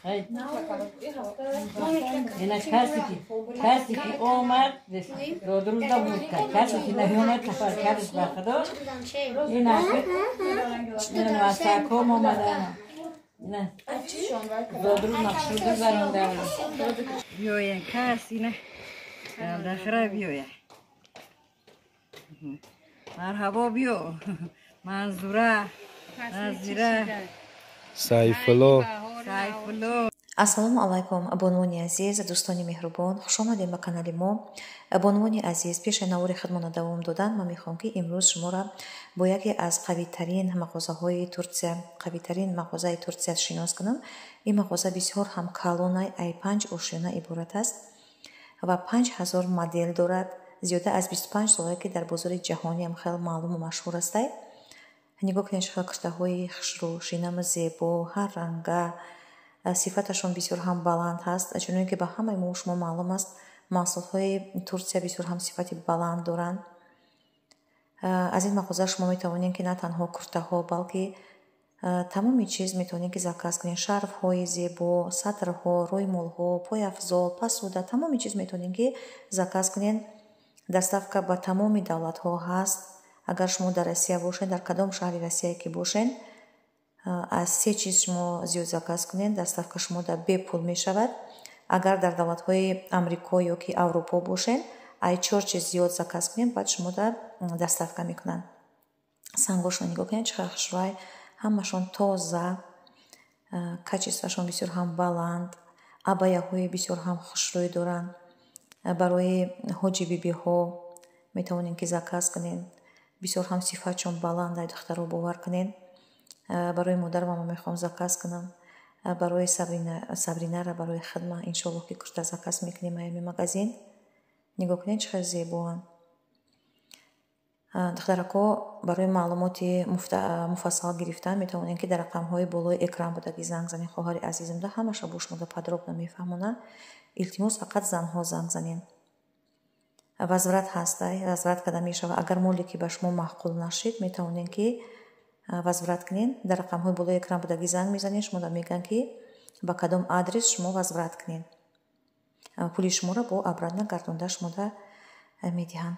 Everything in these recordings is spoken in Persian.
اینا کسی که اومد رودروز دا بود کرد کسی که نمیومد کفر کردش بر خدا اینا واساکوم اومدن اینا رودروز مقصود برونده بیوین کسی نه داخره بیوین مرحبا بیو منظوره نظیره سایفلو ассалому алайкум абонвони азиз дӯстони меҳрубон хуш омадем ба канали мо. абонвони азиз пеши навори хидмона давом додан ман мехоҳам ки имрӯз шуморо бо яке аз қавитарин мағозаҳои Турсия қавитарин мағозаи Турсия шинос кунам. ин мағоза бисёр ҳам калонай i5 ошёна иборат аст ва 5000 модел дорад. зиёда аз 25 соле ки дар бозори ҷаҳонӣ ҳам хеле маълуму машҳур астай. нигоҳ кунед чӣ киртаҳои хушрӯ шинами зебо ҳар ранга сифаташон бисёр ҳам баланд ҳаст. чуноне ки ба ҳамаи мо шумо маълум аст маҳсулотҳои Турсия бисёр ҳам сифати баланд доранд. аз ин мағоза шумо метавонед ки на танҳо куртаҳо балки тамоми чиз метавонед ки заказ кунед. шарфҳои зебо, сатрҳо, рӯймолҳо, пойафзол, пасуда тамоми чиз метавонед ки заказ кунед. доставка ба тамоми давлатҳо ҳаст. агар шумо дар Россия бошед дар кадом шаҳри Россия ки бошед аз се чиз шумо зиёд заказ кунед доставка шумо дар бепул мешавад. агар дар давлатҳои Амрико ё ки Аврупо бошед ай 4 чиз зиёд заказ кунед баъд шумо дар доставка мекунанд. сангошон нигоҳ кунед чӣ хушрӯй ҳамашон тоза качествашон бисёр ҳам баланд абаяҳои бисёр ҳам хушрӯй доранд. барои ҳоҷи бибиҳо метавонед ки заказ кунед бисёр ҳам сифатшон баланд ай духтаро бовар кунед. барои модарам мехоҳам заказ кунам. барои сабринара барои хидма иншоаллоҳ ки курта заказ мекунем аями магазин. нигоҳ кунед чӣ хел зебоанд. духтарако барои маълумоти муфассал гирифтан метавонед ки дар рақамҳои болои экран будагӣ занг занед. хоҳари азизимда ҳамаша бошмода подробно мефаҳмона. илтимос фақат занҳо занг занед. возврат ҳастай возврат карда мешавад. агар моле ки ба шумо маъқул нашид метавонед ки возврат кунед. дар рақамҳои болои экран будагӣ занг мезанед. шумо мегӯянд ки ба кадом адрес шумо возврат кунед. пули шуморо бо обратно гардонда шумода медиҳанд.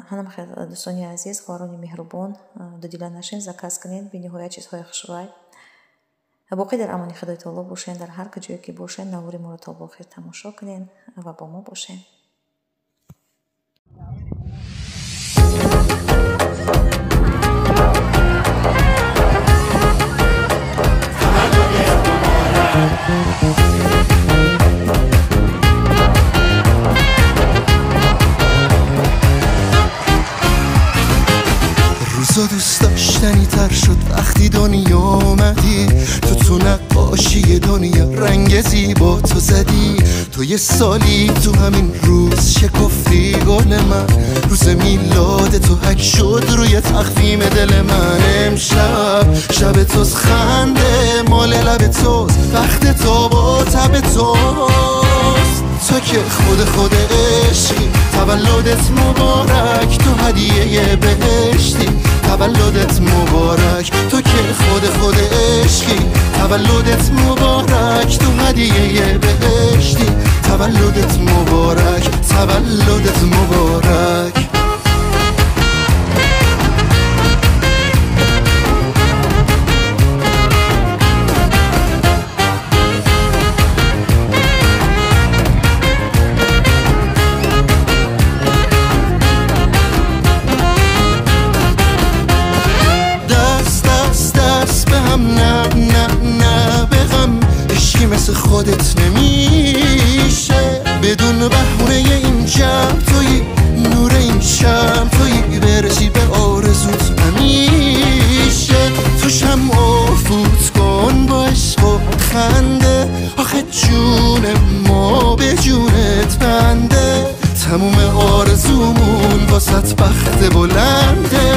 ҳанам хел дӯстони азиз хоҳарони меҳрубон дудила нашин заказ кунед бениҳоят чизҳои хушрӯй. боқӣ дар амони худои таоло бошед. дар ҳар куҷое ки бошед навори моро то охир тамошо кунед ва бо мо бошед. روزا دوست داشتنی تر شد وقتی دنیا آمدی. تو نقاشی دنیا رنگ زیبا تو زدی. تو یه سالی تو همین روز شکفتی گل من. روز میلاد تو حک شد روی تقویم دل من. امشب شب توز خنده مال لب توز وقت تو با تب توست. تو که خود عشقی تولدت مبارک تو هدیه بهشتی تولدت مبارک. تو که خود عشقی تولدت مبارک تو هدیه بهشتی تولدت مبارک تولدت مبارک. مثل خودت نمیشه بدون بهونه این جمع توی نور این شم توی برسی به آرزوت همیشه. تو شمع فوت کن با عشق و خنده آخه جون ما به جونت بنده. تموم آرزومون واسط بخت بلنده.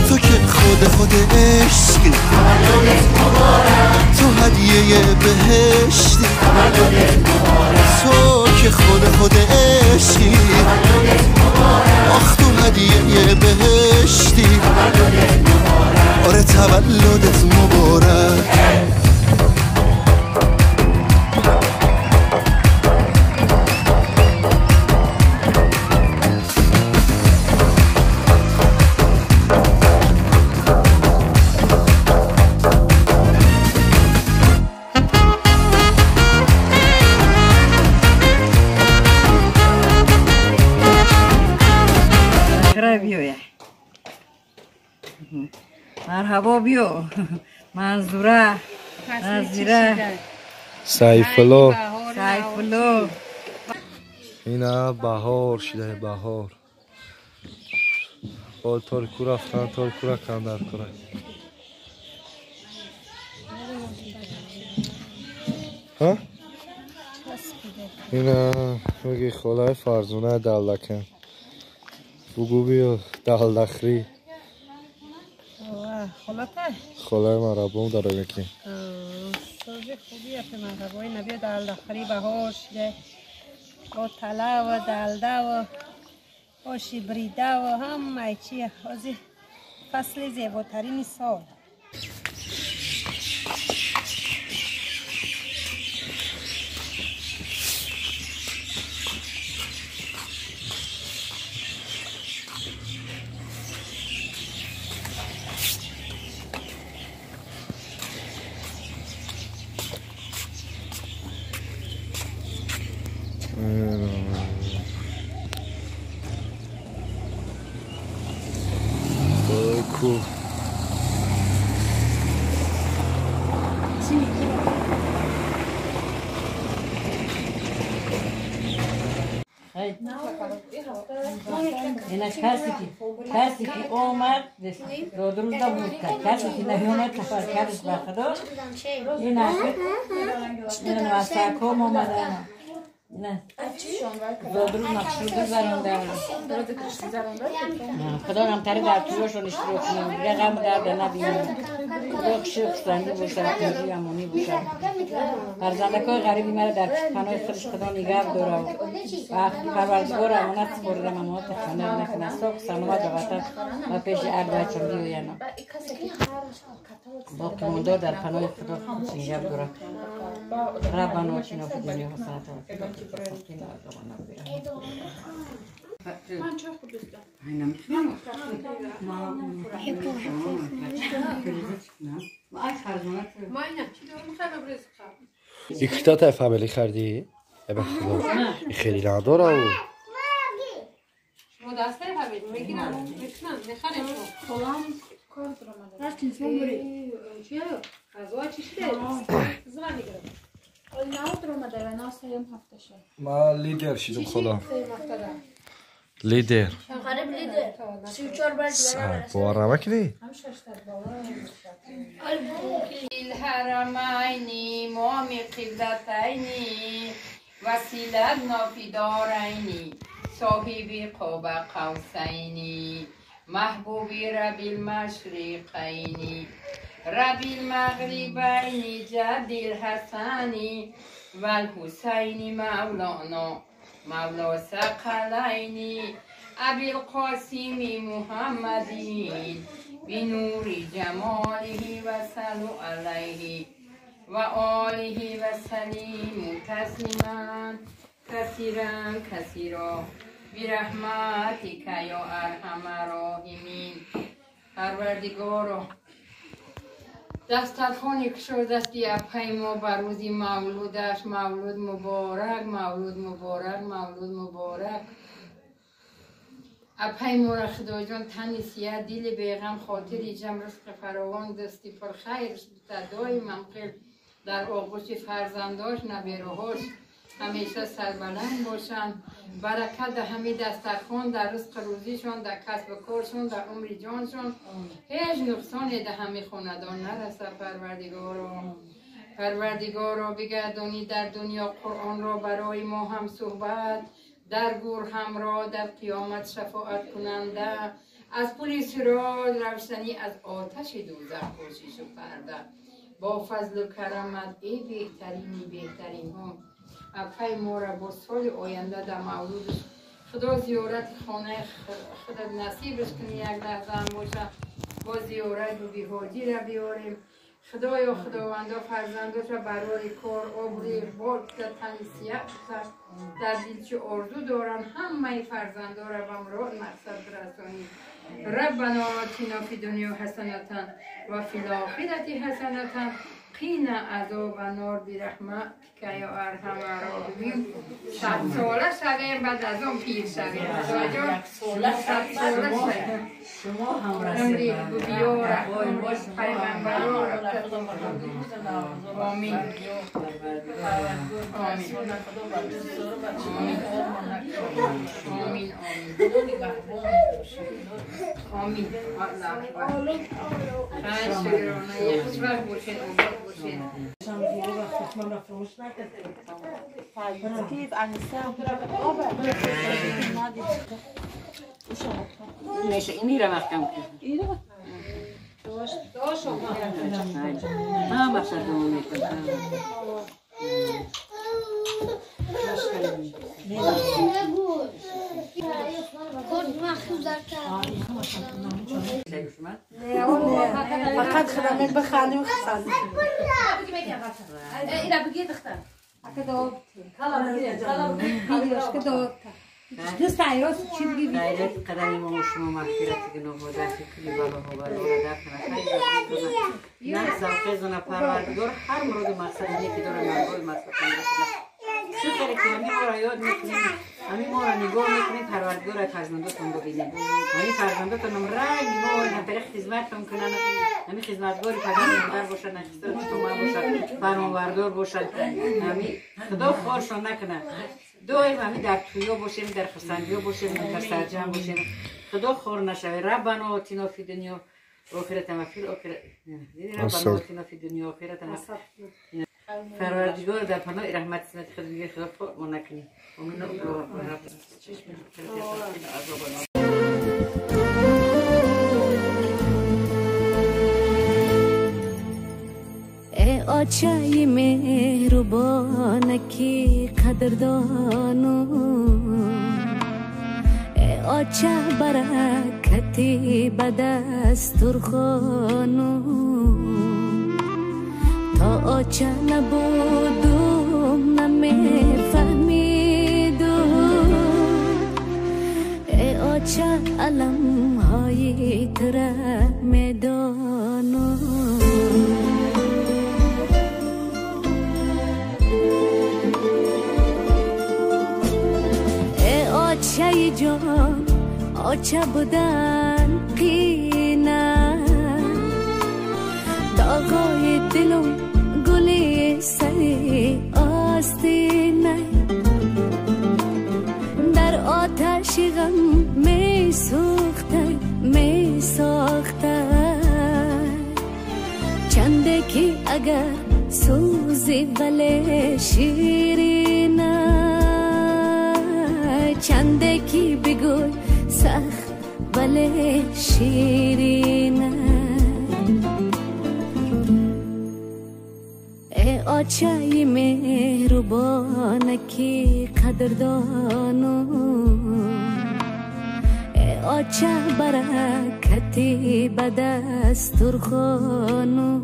تو که خود عشقی تولدت مبارک تو هدیه بهشتی تولدت مبارک. تو که خود عشقی تولدت مبارک آخ تو هدیه بهشتی تولدت مبارک. آره تولدت مبارک. مرحبا بیو منظوره نظیره سیفالله سیفالله اینا بهار شده بهار ترکو رفتن ترکو را کم در کنه ها؟ اینا بگی خلای فرزونه دلدکن بگو بیو دلدخری خلای مربوم داره بکی سوزی خوبی هست مرحبای نبی دلدخری بهار شده با تله و دلده و باشی بریده و همه چیه از فصل زیباترین سال cool. اینا کسی که اومد روز دا بود کسی که نمیومد سفر کردش بخدا اینا واساکم اومدن اینا روز نقشوده زرانده خدا هم تری در تویشون اشتراک کنیم رقم درد نبینیم خدا کشی خستنده باشد کنجی امونی باشد فرزندکای غریبی مرا در پناه خودش خدا نگه داره وقتی پروردگار امانت سپردم امانت خانه نکنه ساق سلامت و وطن و پیش عرض چون بیوینا باقی مونده در پناه خدا نگه داره ربنا آتینا فی الدنیا حسنة من چه خوب دوست دارم ما اینم چی دارم میخوام برز خواهم ایکتا تا فامیلی خردی؟ ابا خدا خیلی نداره او شما دسته فامیلی میگیرم میخوانم خلام کار دارم رفتین فون بری چیه؟ غذا چی شده؟ زغن میگیرم نه درم داره ناس یم هفته شد ما لیدر شدم خدا لیدر قریب لیدر 34 بار دیوار بوارا مکنی الحرمين مام قبلتين وسيلة نافدارين صاحب قاب قوسين محبوب رب المشرقين رب المغربين جد الحسن والحسين مولانا مولا ثقلين أبي القاسم محمدين بنور جماله وصلوا عليه وآله وسلم تسليما كثيرا كثيرا برحمتك يا أرحم الراحمين پروردگارا دسترخوانی که شد دستی اپای ما بر روزی مولودش مولود مبارک مولود مبارک مولود مبارک اپای مورا خدا جان تنی سیاه دل بیغم خاطری جمع رزق فراوان دستی پر خیرش بتدای منقل در آغوش فرزنداش نبیروهاش همیشه سربلند باشن برکت در همه دسترخوان در رزق روزیشون در کسب کارشون در عمر جانشون هیچ نقصانی در همه خاندان نرسه پروردگارا بگردانی در دنیا قرآن را برای ما هم صحبت در گور همراه در قیامت شفاعت کننده از پل صراط روشنی از آتش دوزخ باشیش و پرده با فضل و کرمت ای بهترین هم اپای ما را با سال آینده در مولودش خدا زیارت خانه خودت نصیبش کنی یک لحظه هم باشه با زیارت و بیهادی را بیاریم خدایا خداوندا فرزندات را برای کار آبروی اقبال که تنسیت در دلچه آرزو دارن همه فرزندا را به مراد مقصد برسانی ربنا آتینا فی دنیا حسنة و فی الاخرة حسنة قینا عذاب نار برحمت که یا ارحم الراحمین 100 ساله شویم بعد از اون پیر شویم. 100 ساله شویم. شما هم امری رسید بیار پیغمبران آمین. آمین. آمین. اینی را محکم کن. ما مقصد رو میکنم. فقط خدمت بخانیم خسانیم. إذا بقيت اختار. كده كده نستعيرس شو بيجي دایره قدمی ما شما مغفرت گناه و دفع کلی بلا و بلا و دفع خیلی نه زمخه زنه پروردگار هر مورد مقصد نیکی داره مرگوی مقصد شکر که همین ما را یاد میکنیم همین ما را نگاه میکنیم پروردگار را فرزنداتون ببینیم همین فرزنداتون هم رنگ ما را طریق خدمتتون کنن همین خدمتگاری پدر مادر باشن نخستر شما باشن فرمانبردار باشن همین خدا خارشان نکنه دائم همین در تویا باشیم در خرسندی باشیم در سرجم باشیم خدا خور نشوه ربنا آتینا فی دنیا آخرت و فی الاخره ربنا آتینا فی دنیا آخرت پروردگار در پناه رحمت سنت خدا خدا فوق ما نکنی امین الله رب ای آچای مهربان کی قدردانو ای آچه برکتی به دسترخوانو تا آچه نبودم نمیفهمیدم ای آچه علم های تره میدانو آچه جان آچه بودن قینه داغای دلم گلی سری آستینه در آتش غم می سوخته چنده که اگر سوزی ولی شیرینه چنده کی بگوی سخت ولی شیرینه ای آچه مهربان کی قدردانو ای آچه برکتی به دسترخوانو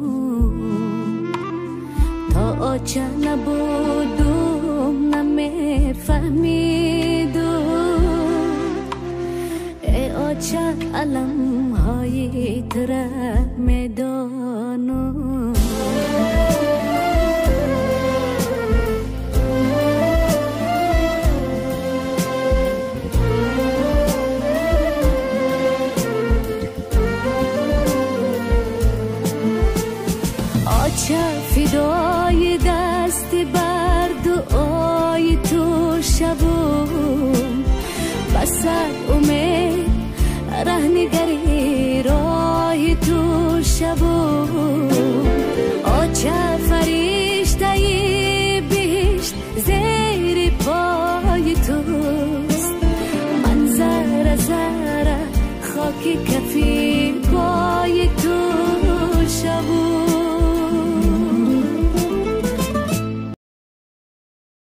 تا آچه نبودم نمیفهمیدم ای آچه علم های تره میدانو آچه فدای دستی بر دعای تو شبون بسر امید رهنگری رای تو شبون آچه